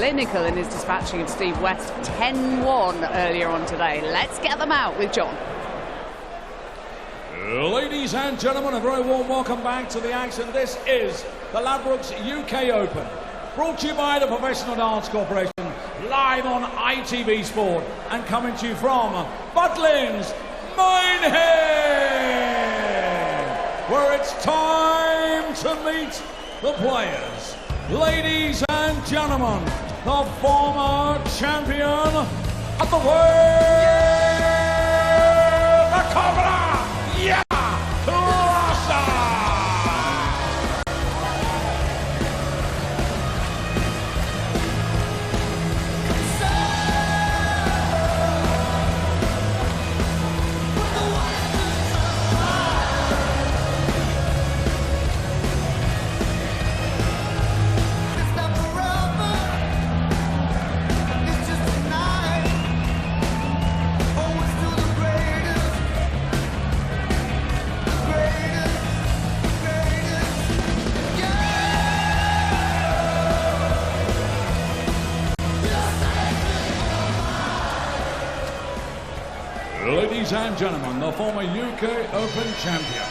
clinical in his dispatching of Steve West. 10-1 earlier on today. Let's get them out with John. Ladies and gentlemen, a very warm welcome back to the action. This is the Ladbrokes UK Open, brought to you by the Professional Dance Corporation, live on ITV Sport and coming to you from Butlins, Minehead, where it's time to meet the players. Ladies and gentlemen, the former champion of the world, the Cobra! Yeah! Klaasen! Ladies and gentlemen, the former UK Open champion,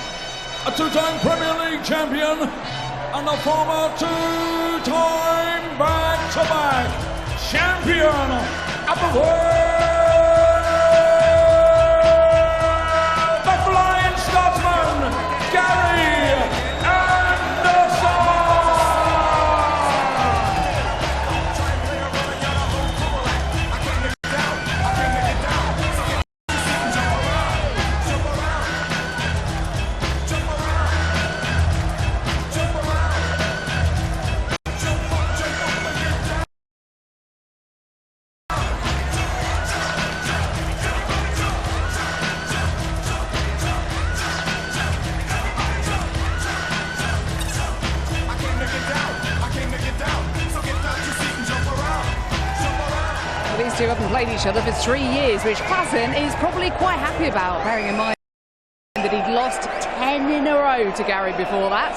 a two-time Premier League champion, and the former two-time back-to-back champion of the world, the Flying Scotsman, Gary Anderson! These two haven't played each other for 3 years, which Klaasen is probably quite happy about, bearing in mind that he'd lost 10 in a row to Gary before that.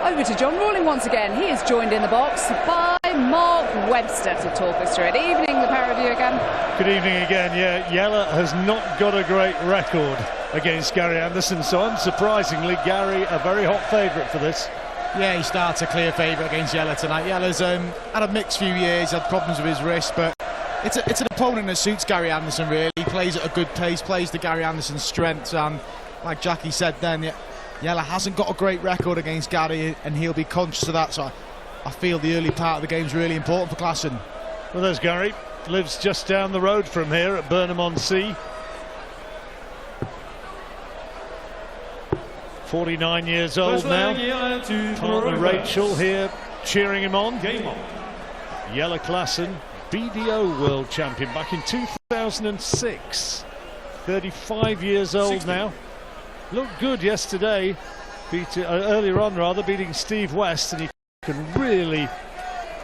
Over to John Rawling once again. He is joined in the box by Mark Webster to talk us through it. Evening, the pair of you again. Good evening again. Yeah, Jelle has not got a great record against Gary Anderson, so unsurprisingly, Gary a very hot favourite for this. Yeah, he starts a clear favourite against Jelle tonight. Jelle's had a mixed few years, had problems with his wrist, but it's an opponent that suits Gary Anderson, really. He plays at a good pace, plays to Gary Anderson's strengths, and like Jackie said then, Jelle hasn't got a great record against Gary, and he'll be conscious of that, so I feel the early part of the game is really important for Klaasen. Well, there's Gary, lives just down the road from here at Burnham-on-Sea. 49 years old now. Partner Rachel here cheering him on. Jelle Klaasen, BDO World Champion back in 2006. 35 years old now. Looked good yesterday, earlier on rather, beating Steve West, and he can really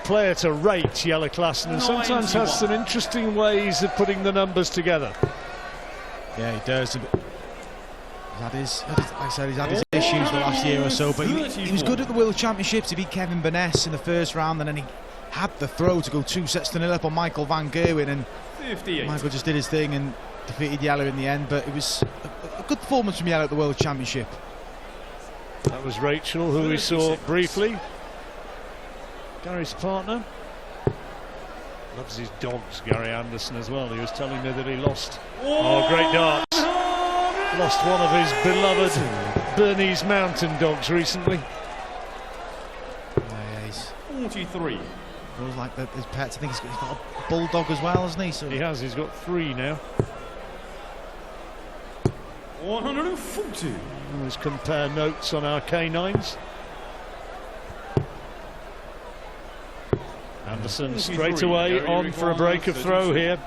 play at a rate, Jelle Klaasen, and sometimes has some interesting ways of putting the numbers together. Yeah, he does. Like I said, he's had his issues the last year or so, but he was good at the World Championships. He beat Kevin Burness in the first round, and then he had the throw to go 2-0 up on Michael van Gerwen, and Michael just did his thing and defeated Jelle in the end. But it was a good performance from Jelle at the World Championship. That was Rachel, who we saw briefly. Gary's partner. Loves his dogs, Gary Anderson, as well. He was telling me that he lost. Oh, great darts. Lost one of his beloved Bernese Mountain dogs recently. Yeah, he's 43. Feels like his pets. I think he's got a bulldog as well, hasn't he? So he has. He's got 3 now. 140. Let's compare notes on our canines. Anderson straight away on for a break of throw here.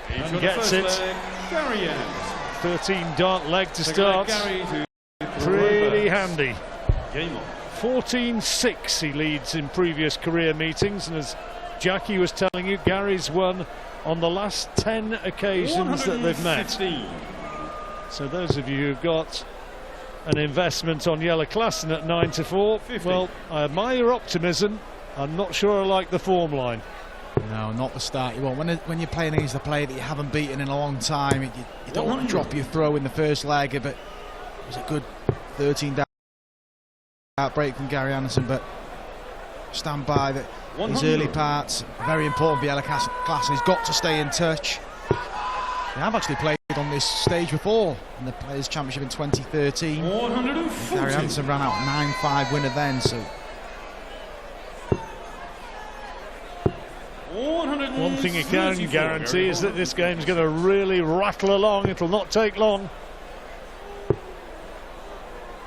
And gets it. 13 dart leg to start. Pretty handy. 14-6 he leads in previous career meetings, and as Jackie was telling you, Gary's won on the last 10 occasions that they've met. So those of you who've got an investment on Jelle Klaasen at 9-4, well, I admire your optimism, I'm not sure I like the form line. No, not the start you want. When you're playing against a player that you haven't beaten in a long time, you don't want to drop your throw in the first leg, but it was a good 13 down outbreak from Gary Anderson, but stand by that his early parts, very important for Jelle Klaasen. He's got to stay in touch. They have actually played on this stage before in the Players' Championship in 2013. Gary Anderson ran out 9-5 winner then, so... One thing you can guarantee is that this game's going to really rattle along. It'll not take long.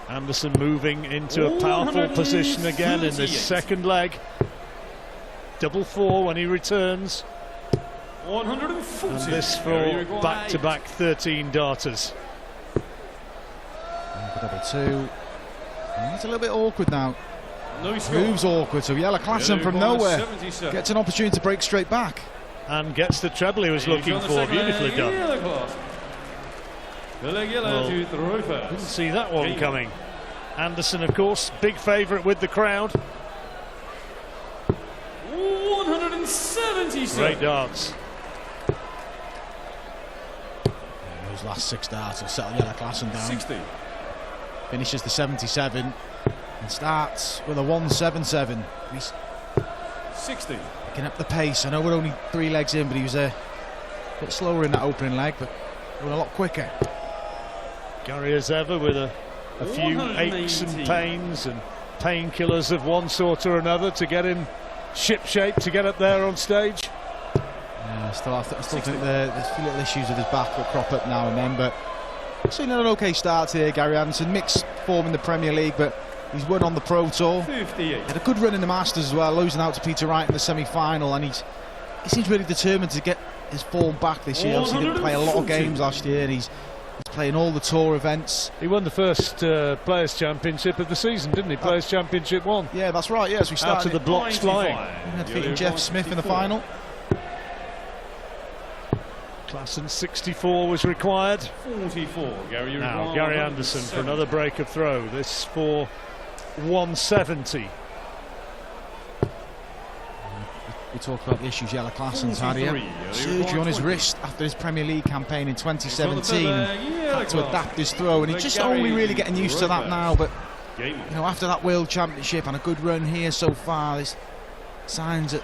Anderson moving into a powerful position again in this second leg. Double 4 when he returns. And this for back-to-back 13 darters. Double 2. It's a little bit awkward now. Moves awkward, so Jelle Klaasen from nowhere gets an opportunity to break straight back. And gets the treble he was looking for. Beautifully done. Well, didn't see that one coming. Anderson, of course, big favourite with the crowd. 177. Great darts. Those last 6 darts will settle Jelle Klaasen down. 60. Finishes the 77 and starts with a 177. He's 60. picking up the pace. I know we're only 3 legs in, but he was a bit slower in that opening leg, but going a lot quicker. Gary, as ever, with a few aches and pains and painkillers of one sort or another to get him ship-shape to get up there on stage. Yeah, I still think there's a few little issues with his back will crop up now and then, but seen an okay start here, Gary Anderson. Mixed form in the Premier League, but he's won on the Pro Tour. 58. Had a good run in the Masters as well, losing out to Peter Wright in the semi-final, and he seems really determined to get his form back this year. Obviously, he didn't play a lot of games last year, and he's playing all the tour events. He won the first Players' Championship of the season, didn't he? Players' Championship 1. Yeah, that's right. Yes, we started out of the blocks flying. Defeating Jeff Smith in the final. Klaasen 64 was required. 44. Now Gary Anderson for another break of throw. This for 170. We talked about the issues Jelle Klaasen's had here. Surgery on his wrist after his Premier League campaign in 2017. Had to adapt his throw, and he's just only really getting used to that now. But you know, after that World Championship and a good run here so far, there's signs that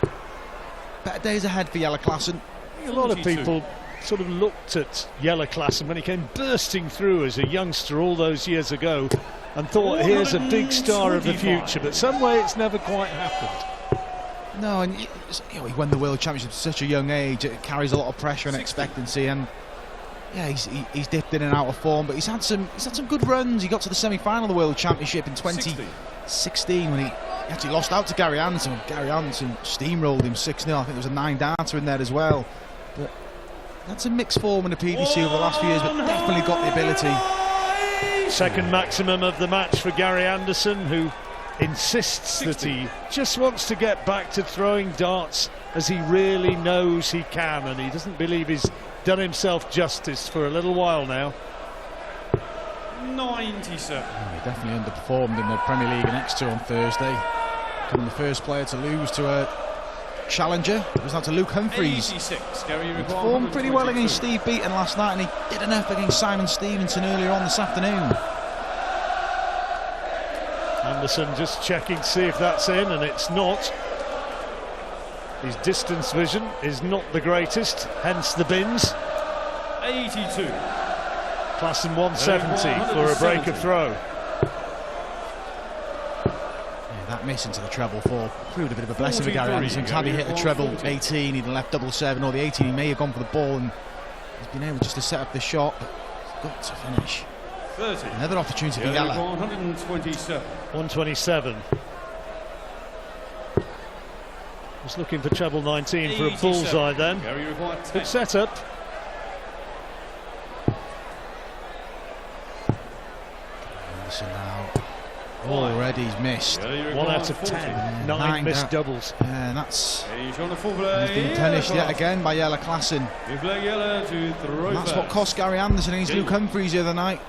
better days ahead for Jelle Klaasen. A lot of people sort of looked at Jelle Klaasen when he came bursting through as a youngster all those years ago and thought, here's a big star of the future, but some way it's never quite happened. No, and you know, he won the World Championship at such a young age. It carries a lot of pressure and expectancy, and yeah, he's dipped in and out of form, but he's had some good runs. He got to the semi-final of the World Championship in 2016 when he actually lost out to Gary Anderson. Gary Anderson steamrolled him 6-0. I think there was a 9-darter in there as well. But that's a mixed form in the PDC over the last few years, but definitely got the ability. Second maximum of the match for Gary Anderson, who insists that he just wants to get back to throwing darts as he really knows he can, and he doesn't believe he's done himself justice for a little while now. 97. He definitely underperformed in the Premier League and Exeter on Thursday, becoming the first player to lose to a challenger. It was now to Luke Humphries. 86. He performed pretty well against Steve Beaton last night, and he did enough against Simon Stevenson earlier on this afternoon. Anderson just checking to see if that's in, and it's not. His distance vision is not the greatest, hence the bins. 82. Klaasen 170 for a break of throw. Yeah, that miss into the treble 4 proved a bit of a blessing for Gary Anderson. Had he hit the treble 18, he'd have left double 7, or the 18 he may have gone for the ball, and he's been able just to set up the shot, but he's got to finish. 30. Another opportunity for Jelle. 127. 127. Was looking for treble 19 for a bullseye then. Good setup. Anderson now already he's missed. 1 out of 10. 9 missed doubles. And that's he's been punished yet again by Jelle Klaasen. And that's what cost Gary Anderson against Luke Humphries the other night.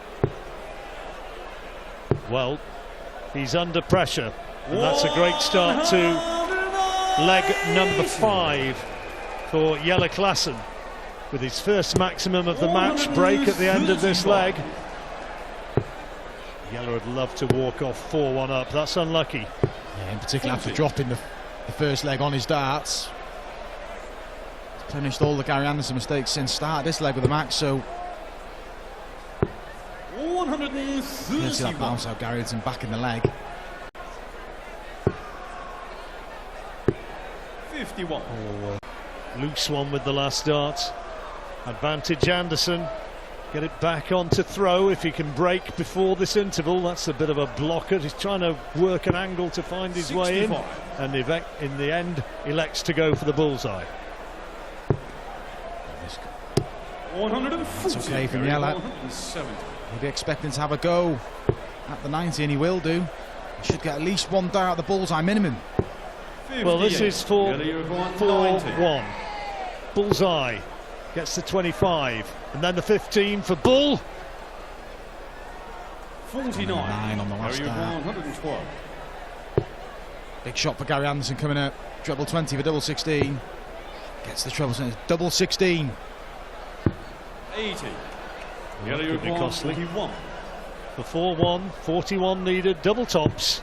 Well, he's under pressure, and that's a great start to leg number 5 for Jelle Klaasen, with his first maximum of the match break at the end of this leg. Jelle would love to walk off 4-1 up. That's unlucky. Yeah, in particular after dropping the first leg on his darts. He's punished all the Gary Anderson mistakes since start this leg with the max, so 130. you'll see that bounce out Gary Anderson back in the leg. 51. Loose one with the last dart. Advantage Anderson. Get it back on to throw if he can break before this interval. That's a bit of a blocker. He's trying to work an angle to find his 65. Way in, and in the end elects to go for the bullseye. That's okay from Jelle. He'll be expecting to have a go at the 90, and he will do. He should get at least one dart at the bullseye minimum. Well, this is for 4-1. Bullseye gets the 25, and then the 15 for Bull. 49 on the last dart. 112. Big shot for Gary Anderson coming up. Treble 20 for double 16. Gets the treble 16. Double 16. 80. Well, could be costly. 41. For 4-1, 41 needed. Double tops.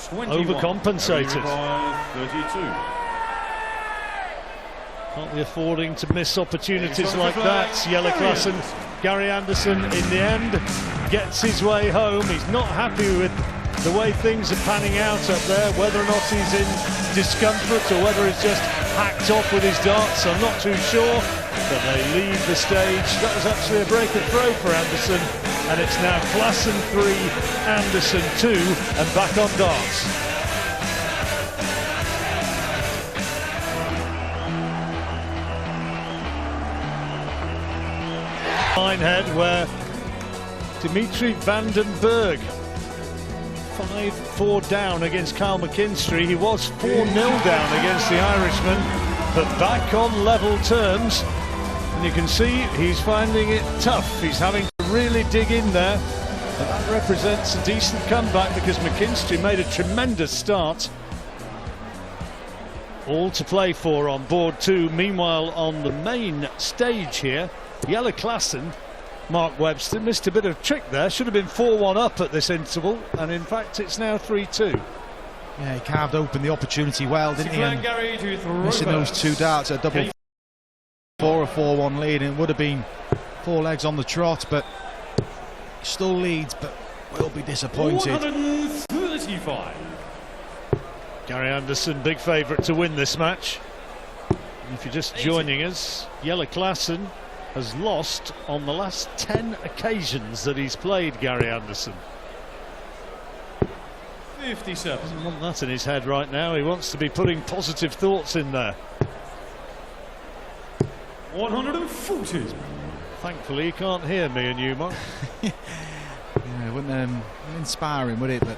21. Overcompensated. 32. Can't be affording to miss opportunities like that. Jelle Klaasen, Gary Anderson in the end gets his way home. He's not happy with the way things are panning out up there, whether or not he's in discomfort or whether he's just hacked off with his darts, I'm not too sure. But they leave the stage. That was actually a break of throw for Anderson, and it's now Klaasen 3, Anderson 2, and back on darts. Linehead, where Dimitri van den Berg 5-4 down against Kyle McKinstry. He was 4-0 down against the Irishman, but back on level terms. And you can see he's finding it tough. He's having to really dig in there. But that represents a decent comeback because McKinstry made a tremendous start. All to play for on board 2. Meanwhile, on the main stage here, Jelle Klaasen, Mark Webster missed a bit of trick there. Should have been 4-1 up at this interval, and in fact it's now 3-2. Yeah, he carved open the opportunity well, didn't he? And missing those 2 darts at double 4, a 4-1 lead, and it would have been 4 legs on the trot, but still leads, but will be disappointed. 135. Gary Anderson, big favourite to win this match. And if you're just joining us, Jelle Klaasen has lost on the last 10 occasions that he's played Gary Anderson. 57. Doesn't want that in his head right now. He wants to be putting positive thoughts in there. 140. Thankfully, he can't hear me and you, Mark. Yeah, it wouldn't inspire him, would it? But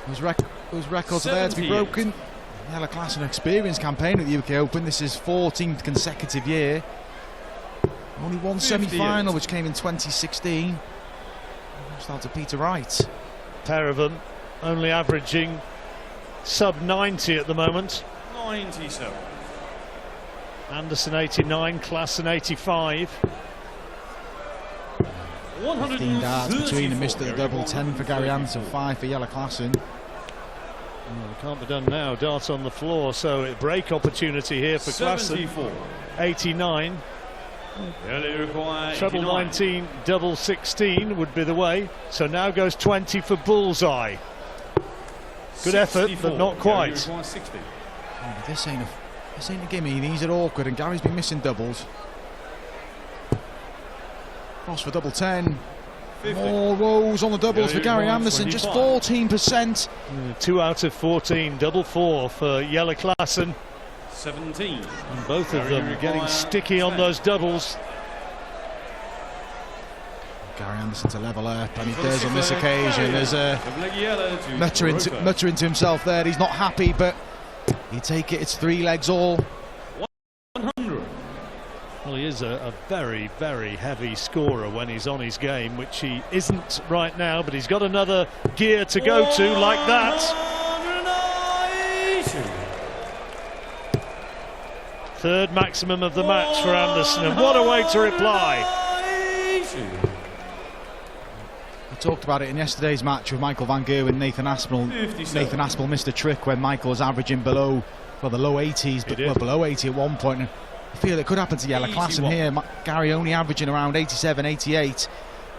those records are there to be broken. Jelle Klaasen, experienced campaign at the UK Open. This is 14th consecutive year. Only one semi-final, which came in 2016. Start to Peter Wright. Pair of them only averaging sub 90 at the moment. 97. Anderson 89, Klaasen 85. 15 darts between and missed at the double. 10 for Gary Anderson, 5 for Jelle Klaasen. Well, it can't be done now. Darts on the floor, so a break opportunity here for Klaasen. 89. Treble 19, double 16 would be the way. So now goes 20 for bullseye. Good effort, but not quite. Oh, but this ain't a gimme. These are awkward, and Gary's been missing doubles. Cross for double 10. 50. More rows on the doubles for Gary Anderson, just 14%. 2 out of 14, double 4 for Jelle Klaasen. 17. And both of them getting sticky on those doubles. Gary Anderson to level up, and he does on this occasion. There's a muttering to himself there. He's not happy, but you take it. It's 3 legs all. 100. Well, he is a very, very heavy scorer when he's on his game, which he isn't right now, but he's got another gear to go to like that. Third maximum of the match for Anderson, and what a way to reply. We talked about it in yesterday's match with Michael van Gerwen and Nathan Aspinall. Nathan Aspinall missed a trick when Michael was averaging below, well, the low 80s, but well, below 80 at one point. And I feel it could happen to Jelle Klaasen here. Gary only averaging around 87, 88,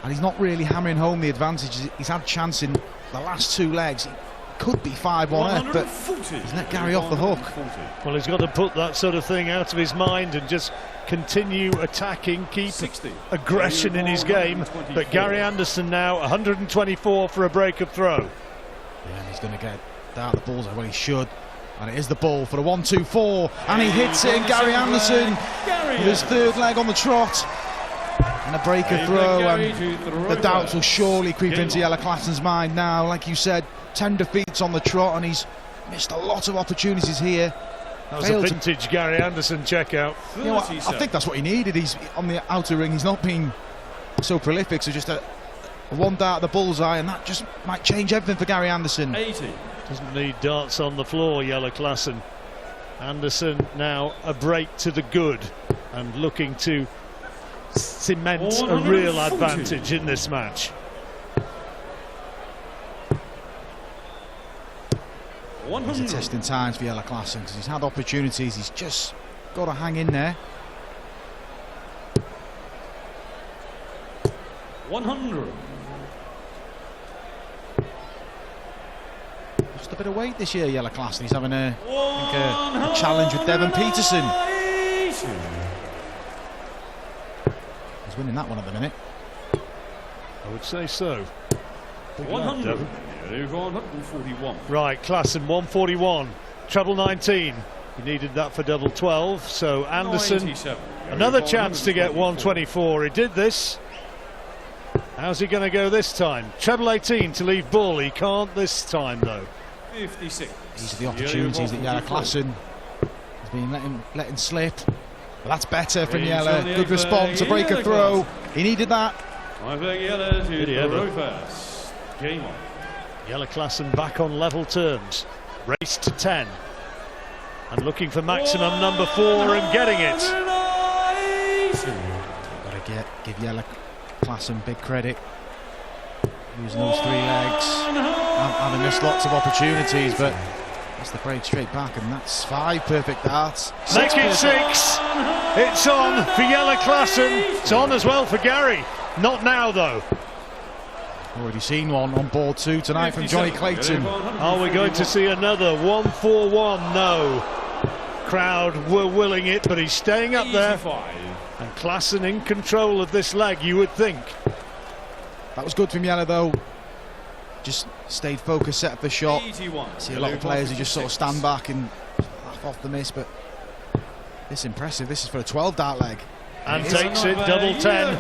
and he's not really hammering home the advantage. He's had chance in the last two legs. He could be 5-1 up, but he's let Gary off the hook. Well, he's got to put that sort of thing out of his mind and just continue attacking, keep aggression in his game. But Gary Anderson now 124 for a break of throw. Yeah, and he's going to get out the balls well, he should. And it is the ball for the 1-2-4, and he hits it. And Gary Anderson with his third leg on the trot, and a break of throw. And the doubts will surely creep into Jelle Klaasen's mind now. Like you said, 10 defeats on the trot, and he's missed a lot of opportunities here. That was a vintage Gary Anderson checkout. You know what, I think that's what he needed. He's on the outer ring. He's not been so prolific, so just a one dart at the bullseye, and that just might change everything for Gary Anderson. 80. Doesn't need darts on the floor, Jelle Klaasen. Anderson now a break to the good and looking to cement a real advantage in this match. These are testing times for Jelle Klaasen because he's had opportunities. He's just got to hang in there. 100. Just a bit of weight this year, Jelle Klaasen. He's having a challenge with Devon Peterson. He's winning that one at the minute. I would say so. 100. 141. Right, Klaasen 141, treble 19. He needed that for double 12. So Anderson, 97. another chance to get 124. He did this. How's he going to go this time? Treble 18 to leave ball. He can't this time though. 56. These are the opportunities that Jelle Klaasen has been letting slip. But that's better from Jelle. Good response, a break of throw. He needed that. Did he ever? Game on. Jelle Klaasen back on level terms. Race to 10. And looking for maximum number 4 and getting it. Got to give Jelle Klaasen big credit. Using those 3 legs. Having missed lots of opportunities, but that's the break straight back, and that's 5 perfect darts. Make it 6. It's on for Jelle Klaasen. It's on as well for Gary. Not now though. Already seen one on board 2 tonight from Johnny Clayton. Are we going to see another 141? No. Crowd were willing it, but he's staying up there. And Klaasen in control of this leg, you would think. That was good from Jelle though. Just stayed focused, set up the shot. 81. See a lot of players who just sort of stand back and laugh off the miss, but this is impressive. This is for a 12 dart leg. And takes it, double 10.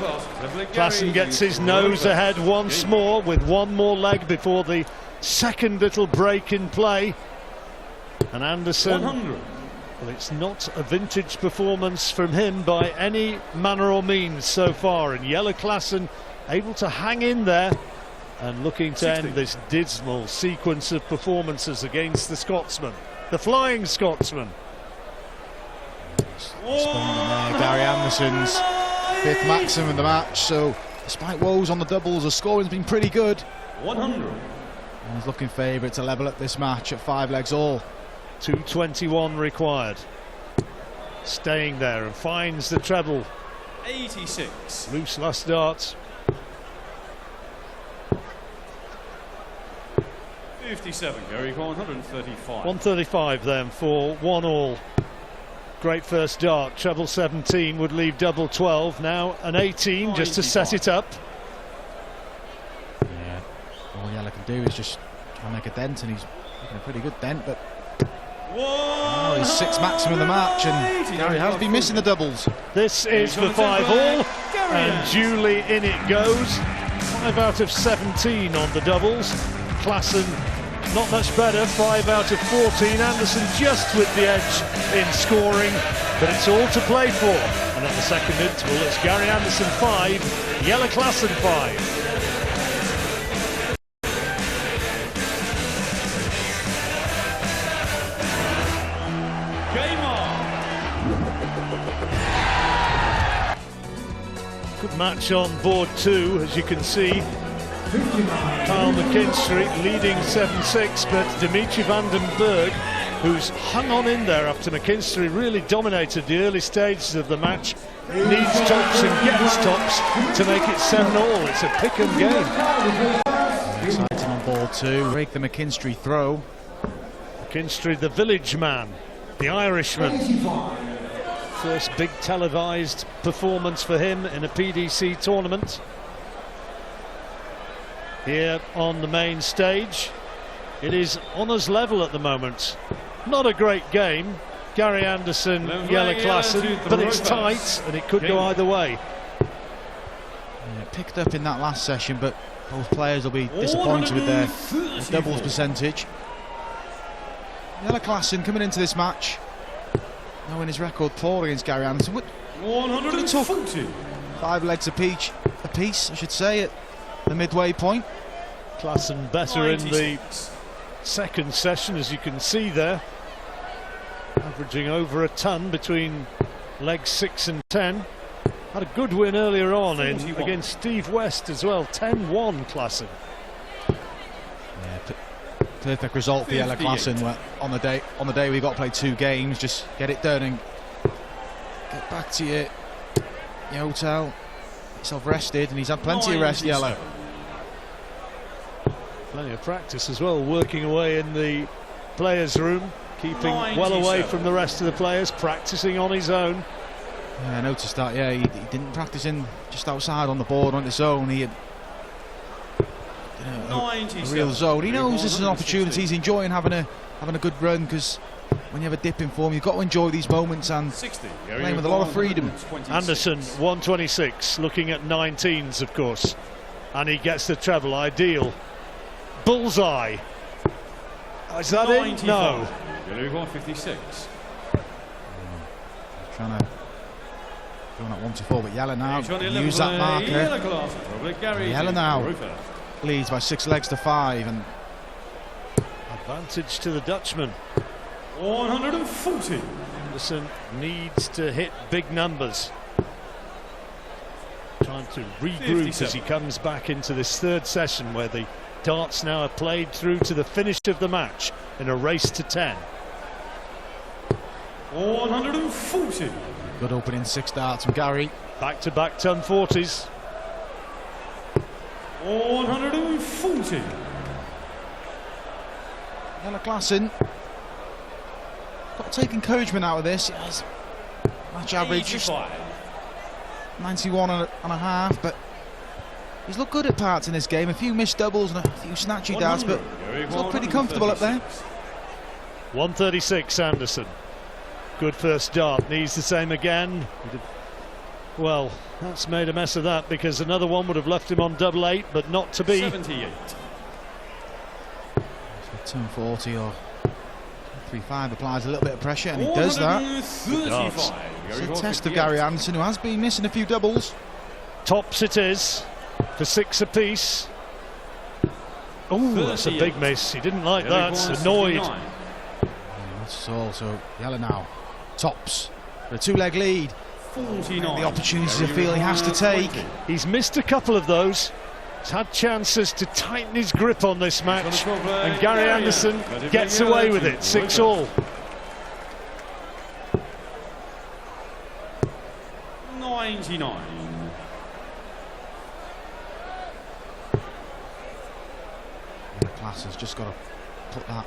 Klaasen gets his nose ahead once more with one more leg before the second little break in play. And Anderson, well, it's not a vintage performance from him by any manner or means so far. And Jelle Klaasen able to hang in there and looking to end this dismal sequence of performances against the Scotsman, the Flying Scotsman. Responding there, Gary Anderson's 5th maximum in the match. So despite woes on the doubles, the scoring's been pretty good. 100. And he's looking favourite to level up this match at 5 legs all. 221 required. Staying there and finds the treble. 86. Loose last darts. 57. Gary, 135. 135 then for 1-all. Great first dart. Treble 17 would leave double 12. Now an 18 just to set it up. Yeah, all Jelle can do is just try and make a dent, and he's making a pretty good dent, but now he's 6th maximum in the match, and Gary has been missing the doubles. This is for 5-all, and duly in it goes. 5 out of 17 on the doubles. Klaasen not much better, 5 out of 14. Anderson just with the edge in scoring, but it's all to play for. And at the second interval, it's Gary Anderson 5, Jelle Klaasen 5. Game on. Good match on board 2, as you can see. Kyle McKinstry leading 7-6, but Dimitri van den Berg, who's hung on in there after McKinstry really dominated the early stages of the match, needs tops and gets tops to make it 7-all. It's a pick-em game. Exciting on board 2. Break the McKinstry throw. McKinstry, the village man, the Irishman. First big televised performance for him in a PDC tournament. Here on the main stage, it is honours level at the moment. Not a great game. Gary Anderson, Jelle Klaasen, but it's tight and it could go either way. Yeah, picked up in that last session, but both players will be disappointed with their doubles percentage. Jelle Klaasen coming into this match, knowing his record poor against Gary Anderson. He took 5 legs apiece, I should say, at the midway point. Klaasen better in the second session, as you can see there, averaging over a ton between legs 6 and 10. Had a good win earlier on against Steve West as well. 10-1 Klaasen. Yeah, perfect result for Jelle Klaasen. On the day we got to play 2 games, just get it done and get back to your hotel, get yourself rested, and he's had plenty of rest, Jelle. Plenty of practice as well, working away in the players' room, keeping well away from the rest of the players, practicing on his own. Yeah, I noticed that. Yeah, he didn't practice in just outside on the board on his own. He had a real zone. He knows this is an opportunity. He's enjoying having a good run, because when you have a dip in form, you've got to enjoy these moments and playing with a lot of freedom. Anderson 126, looking at 19s of course, and he gets the treble. Ideal. Bullseye. Is that it? No. 56. Trying to go on at 1-4, but Jelle now use that marker. Jelle now leads by 6 legs to 5, and advantage to the Dutchman. 140. Anderson needs to hit big numbers. Trying to regroup 57. As he comes back into this third session, where the darts now are played through to the finish of the match in a race to 10. 140. Good opening 6 darts from Gary. Back-to-back ton 40s. 140. Jelle Klaasen got to take encouragement out of this. Yes. Match average 91 and a half, but he's looked good at parts in this game. A few missed doubles and a few snatchy darts, but he's looked pretty comfortable up there. 136 Anderson. Good first dart. Needs the same again. Well, that's made a mess of that, because another one would have left him on double 8, but not to be. 78. 240 or 3-5 applies a little bit of pressure, and he does that. It's a test of Gary Anderson, who has been missing a few doubles. Tops it is for 6 apiece. Oh, that's a big miss. He didn't like that. Annoyed. Yeah, that's all. So Jelle now tops for a 2-leg lead. 49. The opportunities I feel he has to take. He's missed a couple of those. He's had chances to tighten his grip on this match, and Gary Anderson gets away with it. 6-all. 99. Klaasen's just got to put that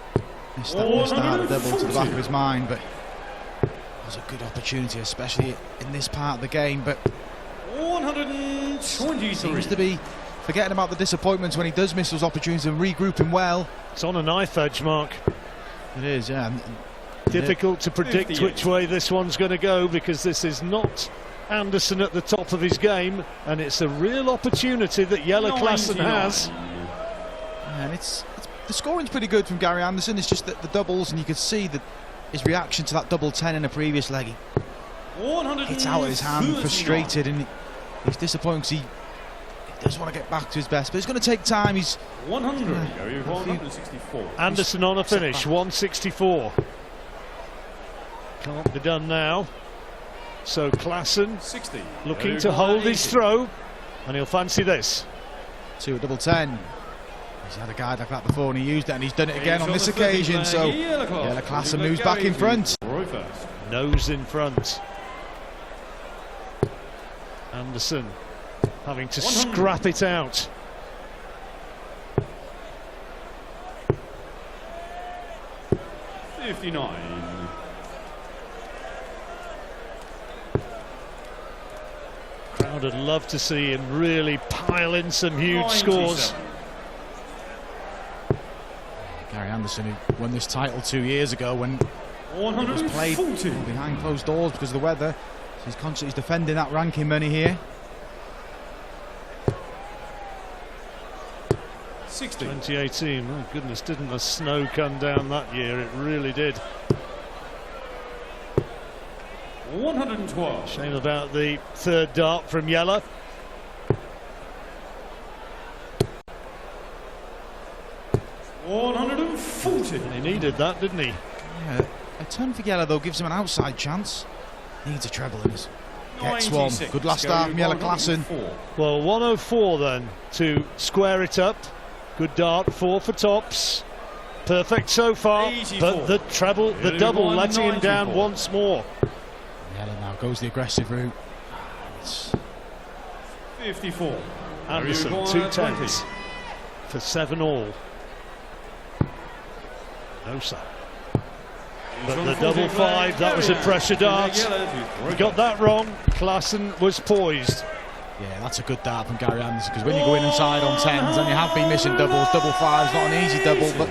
missed double to the back of his mind, but it was a good opportunity, especially in this part of the game. But 123. Seems to be forgetting about the disappointments when he does miss those opportunities and regrouping well. It's on a knife edge, Mark. It is, yeah. Difficult to predict 58. Which way this one's going to go, because this is not Anderson at the top of his game, and it's a real opportunity that Jelle Klaasen has. And the scoring's pretty good from Gary Anderson. It's just that the doubles, and you could see that his reaction to that double 10 in a previous leg. He hits out of his hand, frustrated, and he's disappointed because he does want to get back to his best, but it's going to take time. He's 164. Anderson on a finish, 164. Can't be done now. So Klaasen 60. looking to hold his throw, and he'll fancy this. 2 at double 10. He's had a guide like that before and he used it, and he's done it again on this occasion. So Klaasen moves back in front. Nose in front. Anderson having to scrap it out. Crowd would love to see him really pile in some huge scores. Gary Anderson, who won this title 2 years ago when it was played behind closed doors because of the weather. So he's constantly defending that ranking money here. 2018, my goodness, didn't the snow come down that year? It really did. 112. Shame about the third dart from Yella. He needed that, didn't he? Yeah, a turn for Yella though gives him an outside chance. Needs a treble in his. Gets one. Good last start from Yella Klaasen. Well, 104 then to square it up. Good dart, 4 for tops. Perfect so far, 84. but the treble, the double letting him down once more. Yella now goes the aggressive route. 54. Anderson, 2 tens for 7 all. No sir. But the double 5, that was a pressure dart. He got that wrong. Klaasen was poised. Yeah, that's a good dart from Gary Anderson, because when you go in inside on 10s and you have been missing doubles, double 5's not an easy double, but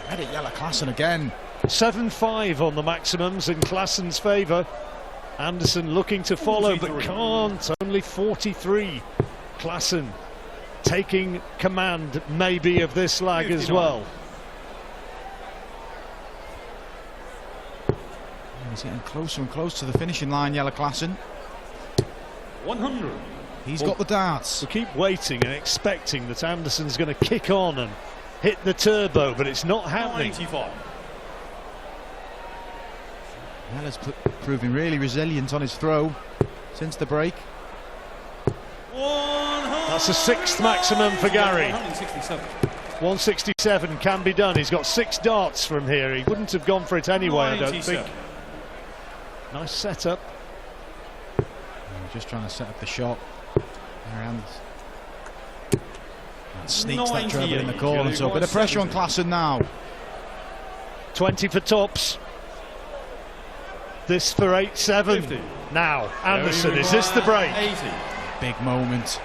had it Yella Klaasen again. 7-5 on the maximums in Klaasen's favour. Anderson looking to follow but can't. Only 43. Klaasen taking command maybe of this lag as well. He's getting closer and closer to the finishing line, Yella Klaasen. 100. He's got the darts. We keep waiting and expecting that Anderson's going to kick on and hit the turbo, but it's not happening. 95. Yella's proving really resilient on his throw since the break. That's a 6th maximum for Gary. 167 can be done. He's got 6 darts from here. He wouldn't have gone for it anyway, I don't think. Nice setup. Just trying to set up the shot. And sneaks that treble in the corner. So a bit of pressure on Klaasen now. 20 for tops. This for 8-7. Now, Anderson, is this the break? 80. Big moment.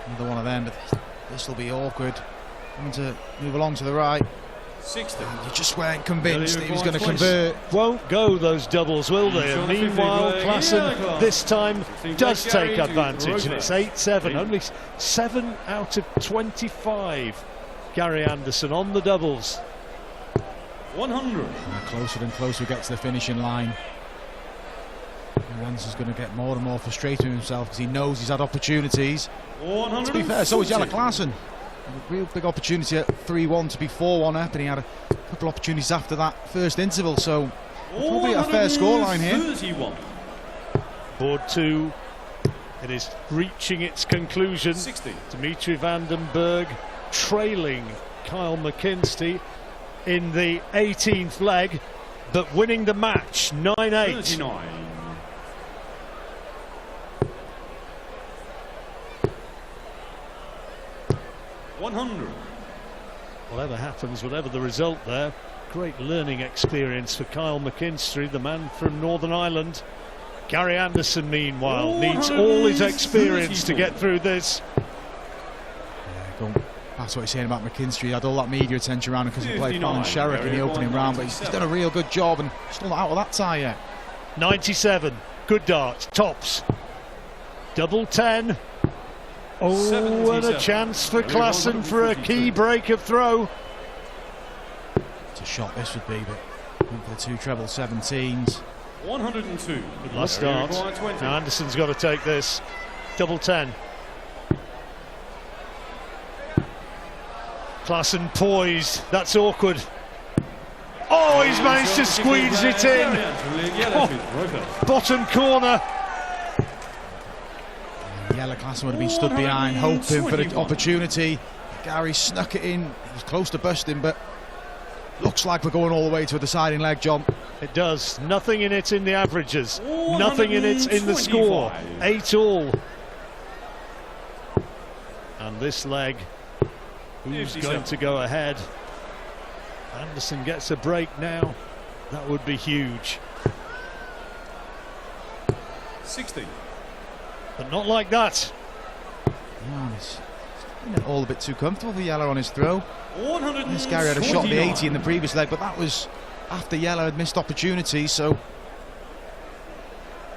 Another one of them, but this will be awkward. Having to move along to the right. 60. You just weren't convinced that he was going to convert. Won't go those doubles, will they? And meanwhile, Klaasen this time does take advantage, and it's 8-7. Only 7 out of 25. Gary Anderson on the doubles. 100. And closer and closer we get to the finishing line. Anderson's going to get more and more frustrated with himself because he knows he's had opportunities. To be fair, so is Yella Klaasen. A real big opportunity at 3-1 to be 4-1 up, and he had a couple of opportunities after that first interval, so probably a fair scoreline here. Board 2, it is reaching its conclusion. 60. Dimitri van den Berg trailing Kyle McKinstry in the 18th leg, but winning the match 9-8. 100. Whatever happens, whatever the result there, great learning experience for Kyle McKinstry, the man from Northern Ireland. Gary Anderson, meanwhile, needs all his experience to get through this. Yeah, that's what he's saying about McKinstry. He had all that media attention around him because he played Fallon Sherrick in the opening round, but he's done a real good job and still not out of that tie yet. 97, good darts, tops. Double 10. Oh, and a chance for Klaasen for a key break of throw. It's a shot this would be, but for the 2 treble 17s. 102. Good last start. Now Anderson's got to take this. Double 10. Klaasen poised. That's awkward. Oh, he's managed to squeeze it in. Oh, bottom corner. Jelle Klaasen would have been stood behind, hoping for the opportunity. Gary snuck it in. He was close to bursting, but looks like we're going all the way to a deciding leg, John. It does. Nothing in it in the averages. Nothing in it in the score. 8-all. And this leg, who's going to go ahead? Anderson gets a break now. That would be huge. 60. But not like that. No, it's all a bit too comfortable for Jelle on his throw. This Gary had a shot at the 80 in the previous leg, but that was after Jelle had missed opportunities, so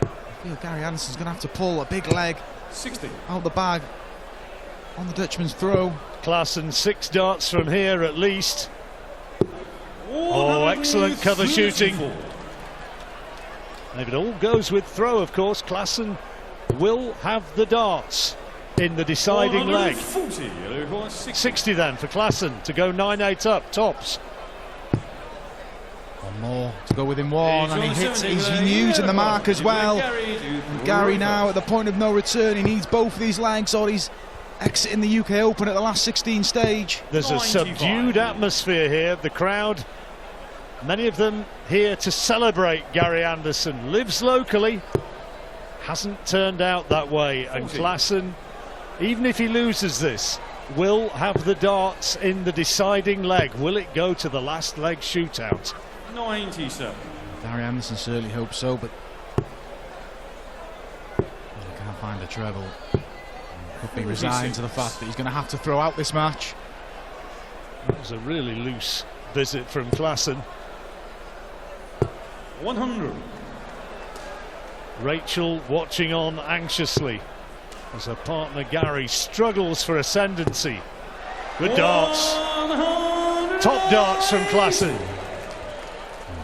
I feel Gary Anderson's going to have to pull a big leg 60 out the bag on the Dutchman's throw. Klaasen 6 darts from here at least. Oh, excellent cover shooting. And if it all goes with throw, of course, Klaasen will have the darts in the deciding leg. 60 then for Klaasen to go 9-8 up, tops. One more to go within one, and he's using the mark as well. And Gary now at the point of no return. He needs both of these legs, or he's exiting the UK Open at the last 16 stage. There's a subdued atmosphere here. The crowd, many of them here to celebrate Gary Anderson. Lives locally, hasn't turned out that way, and Klaasen, even if he loses this, will have the darts in the deciding leg. Will it go to the last leg shootout? 97. Gary Anderson certainly hopes so, but he can't find the treble. Could be resigned to the fact that he's going to have to throw out this match. That was a really loose visit from Klaasen. 100. Rachel watching on anxiously as her partner Gary struggles for ascendancy. Good darts. Top darts from Klaasen.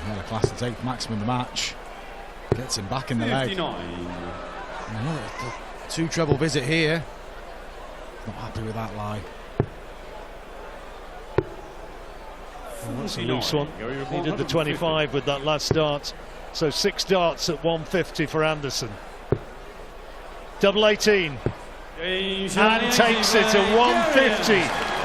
Jelle Klaasen's 8th maximum of the match. Gets him back in the leg. Another two treble visit here. Not happy with that lie. Well, that's a loose one. Needed the 25 with that last dart. So 6 darts at 150 for Anderson. Double 18. And takes it at 150.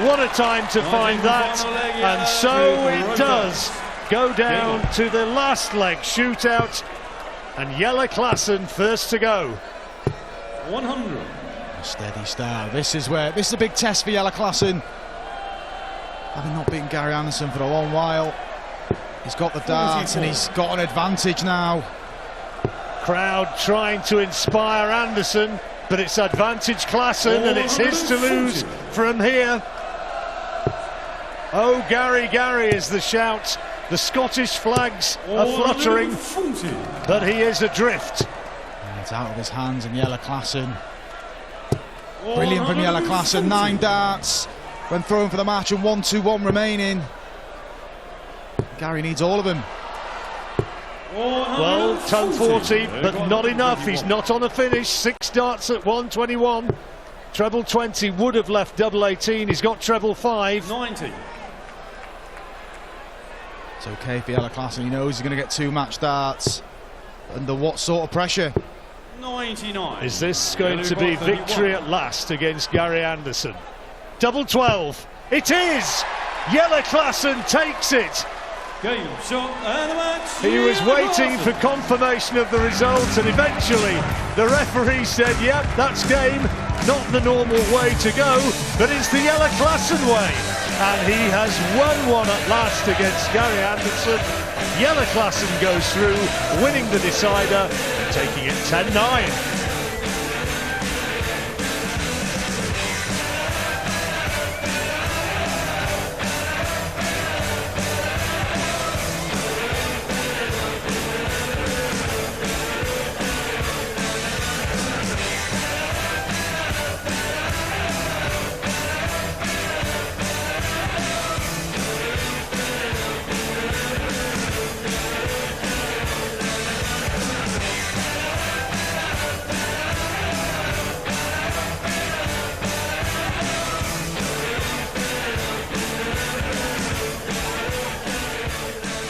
What a time to find that. And so it does go down to the last leg shootout. And Jelle Klaasen first to go. 100. A steady start. This is a big test for Jelle Klaasen. Having not beaten Gary Anderson for a long while, he's got the darts and he's got an advantage now. Crowd trying to inspire Anderson, but it's advantage Klaasen, and it's his to lose from here. Oh, Gary, Gary is the shout. The Scottish flags are fluttering, but he is adrift. And it's out of his hands, and Jelle Klaasen. Brilliant from Jelle Klaasen. 9 darts when thrown for the match, and 1-2-1 remaining. Gary needs all of them. Well, ton 40, but not enough. He's not on a finish. 6 darts at 121. Treble 20 would have left double 18. He's got treble 5. 90. It's okay for Jelle Klaasen. He knows he's going to get 2 match darts. Under what sort of pressure? 99. Is this going to be victory at last against Gary Anderson? Double 12. It is! Jelle Klaasen takes it. Game, shot, and the match. He was waiting for confirmation of the result, and eventually the referee said, yep, that's game. Not the normal way to go, but it's the Jelle Klaasen way. And he has won one at last against Gary Anderson. Jelle Klaasen goes through, winning the decider, and taking it 10-9.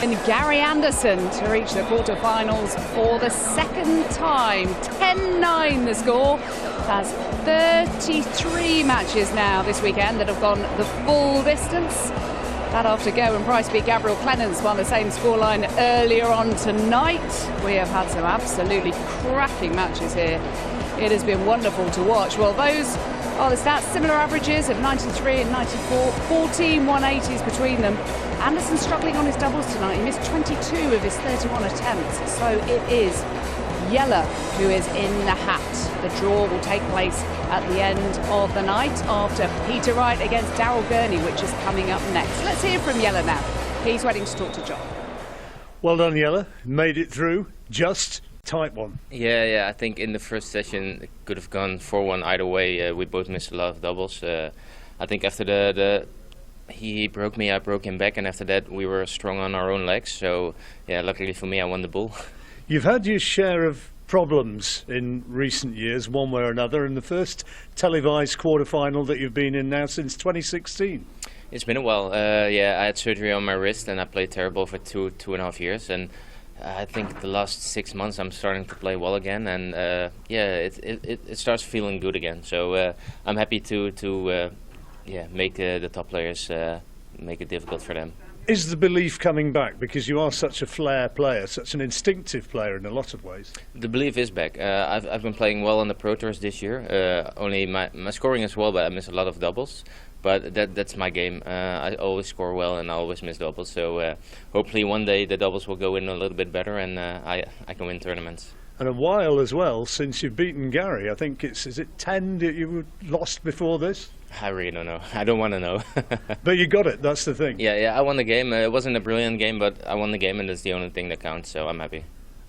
And Gary Anderson to reach the quarterfinals for the second time. 10-9 the score. That's 33 matches now this weekend that have gone the full distance. That after Go and Price beat Gabriel Clemens by the same scoreline earlier on tonight. We have had some absolutely cracking matches here. It has been wonderful to watch. Well, those are the stats. Similar averages of 93 and 94, 14 180s between them. Anderson struggling on his doubles tonight. He missed 22 of his 31 attempts. So it is Yeller who is in the hat. The draw will take place at the end of the night after Peter Wright against Daryl Gurney, which is coming up next. Let's hear from Yeller now. He's waiting to talk to John. Well done, Yeller. Made it through. Just tight one. Yeah. I think in the first session it could have gone 4-1 either way. We both missed a lot of doubles. I think after he broke me, I broke him back, and after that we were strong on our own legs. So yeah, luckily for me, I won the bull. You've had your share of problems in recent years, one way or another, in the first televised quarter-final that you've been in now since 2016. It's been a while. Yeah, I had surgery on my wrist and I played terrible for two and a half years. And I think the last 6 months I'm starting to play well again, and yeah, it starts feeling good again. So I'm happy to make the top players make it difficult for them. Is the belief coming back? Because you are such a flair player, such an instinctive player in a lot of ways. The belief is back. I've been playing well on the Pro Tours this year. Only my scoring as well, but I miss a lot of doubles. But that's my game. I always score well and I always miss doubles. So hopefully one day the doubles will go in a little bit better and I can win tournaments. And a while as well since you've beaten Gary. I think is it 10 that you lost before this? I really don't know. I don't want to know. But you got it, that's the thing. Yeah, I won the game. It wasn't a brilliant game, but I won the game and that's the only thing that counts, so I'm happy.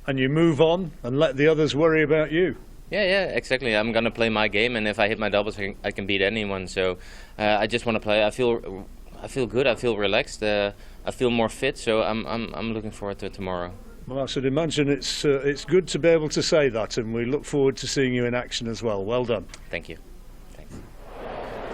And you move on and let the others worry about you. Yeah, exactly. I'm going to play my game, and if I hit my doubles, I can beat anyone. So I just want to play. I feel good. I feel relaxed. I feel more fit, so I'm looking forward to tomorrow. Well, I should imagine it's good to be able to say that, and we look forward to seeing you in action as well. Well done. Thank you. Thanks.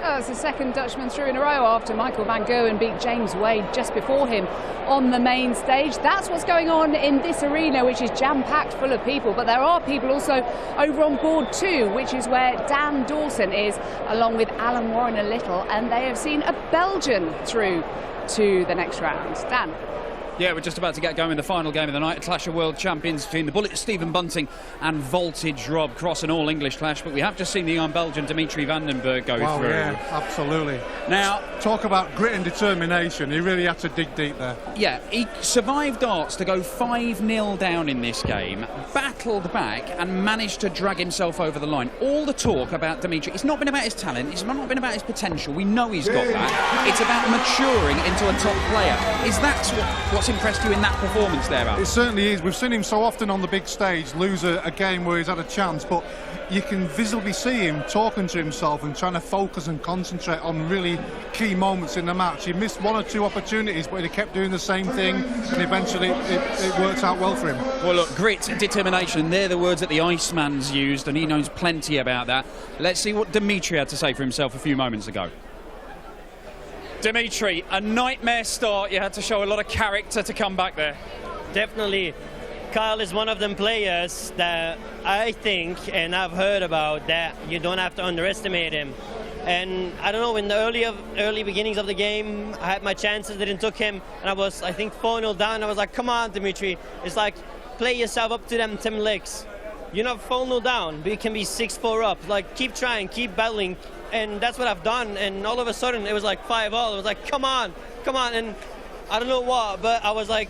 It's the second Dutchman through in a row after Michael van Gerwen beat James Wade just before him on the main stage. That's what's going on in this arena, which is jam-packed full of people. But there are people also over on board too, which is where Dan Dawson is, along with Alan Warren-Little, and they have seen a Belgian through to the next round. Dan. Yeah, we're just about to get going, the final game of the night, a clash of world champions between the Bullet Stephen Bunting and Voltage Rob Cross, an all-English clash, but we have just seen the young Belgian Dimitri Vandenberg go through. Yeah, absolutely. Now, talk about grit and determination. He really had to dig deep there. Yeah, he survived darts to go 5-0 down in this game, battled back and managed to drag himself over the line. All the talk about Dimitri, it's not been about his talent, it's not been about his potential. We know he's got that. It's about maturing into a top player. Is that what's impressed you in that performance there, Al? It certainly is. We've seen him so often on the big stage lose a game where he's had a chance, but you can visibly see him talking to himself and trying to focus and concentrate on really key moments in the match. He missed one or two opportunities, but he kept doing the same thing, and eventually it worked out well for him. Well, look, grit, determination, they're the words that the Iceman's used, and he knows plenty about that. Let's see what Dimitri had to say for himself a few moments ago. Dimitri, a nightmare start. You had to show a lot of character to come back there. Definitely. Kyle is one of them players that I think, and I've heard about, that you don't have to underestimate him. And I don't know, in the early beginnings of the game, I had my chances, didn't took him, and I was, I think, 4-0 down. I was like, come on, Dimitri. It's like, play yourself up to them 10 licks. You're not 4-0 down, but you can be 6-4 up. Like, keep trying, keep battling. And that's what I've done, and all of a sudden it was like 5-all. It was like, come on, and I don't know what, but I was like,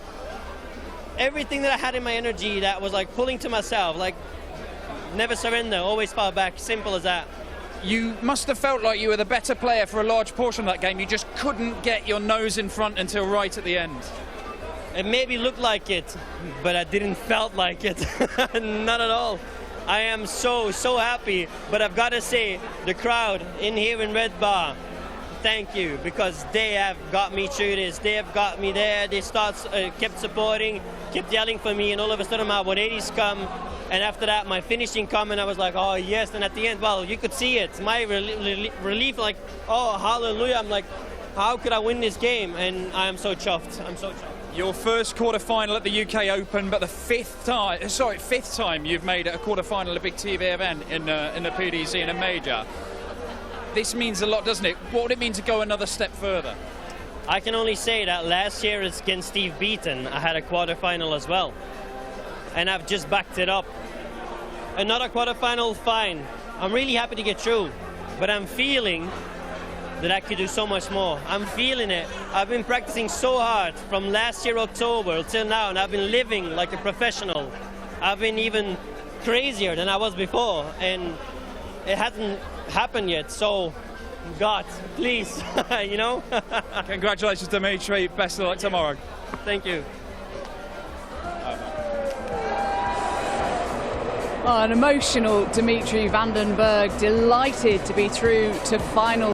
everything that I had in my energy that was like pulling to myself, like, never surrender, always fall back, simple as that. You must have felt like you were the better player for a large portion of that game. You just couldn't get your nose in front until right at the end. It maybe looked like it, but I didn't felt like it, not at all. I am so happy, but I've got to say, the crowd in here in Red Bar, thank you, because they have got me through this. They have got me there. They kept supporting, kept yelling for me, and all of a sudden my 180s come, and after that my finishing come, and I was like, oh yes, and at the end, well, you could see it. My relief, like, oh hallelujah. I'm like, how could I win this game? And I am so chuffed. I'm so chuffed. Your first quarter-final at the UK Open, but the fifth time you've made it a quarter-final at a big TV event in the PDC in a major. This means a lot, doesn't it? What would it mean to go another step further? I can only say that last year against Steve Beaton, I had a quarter-final as well. And I've just backed it up. Another quarter-final, fine. I'm really happy to get through, but I'm feeling that I could do so much more. I'm feeling it. I've been practicing so hard from last year October till now, and I've been living like a professional. I've been even crazier than I was before, and it hasn't happened yet, so God, please, you know? Congratulations, Dimitri. Best of luck tomorrow. Thank you. Oh, an emotional Dimitri van den Bergh, delighted to be through to final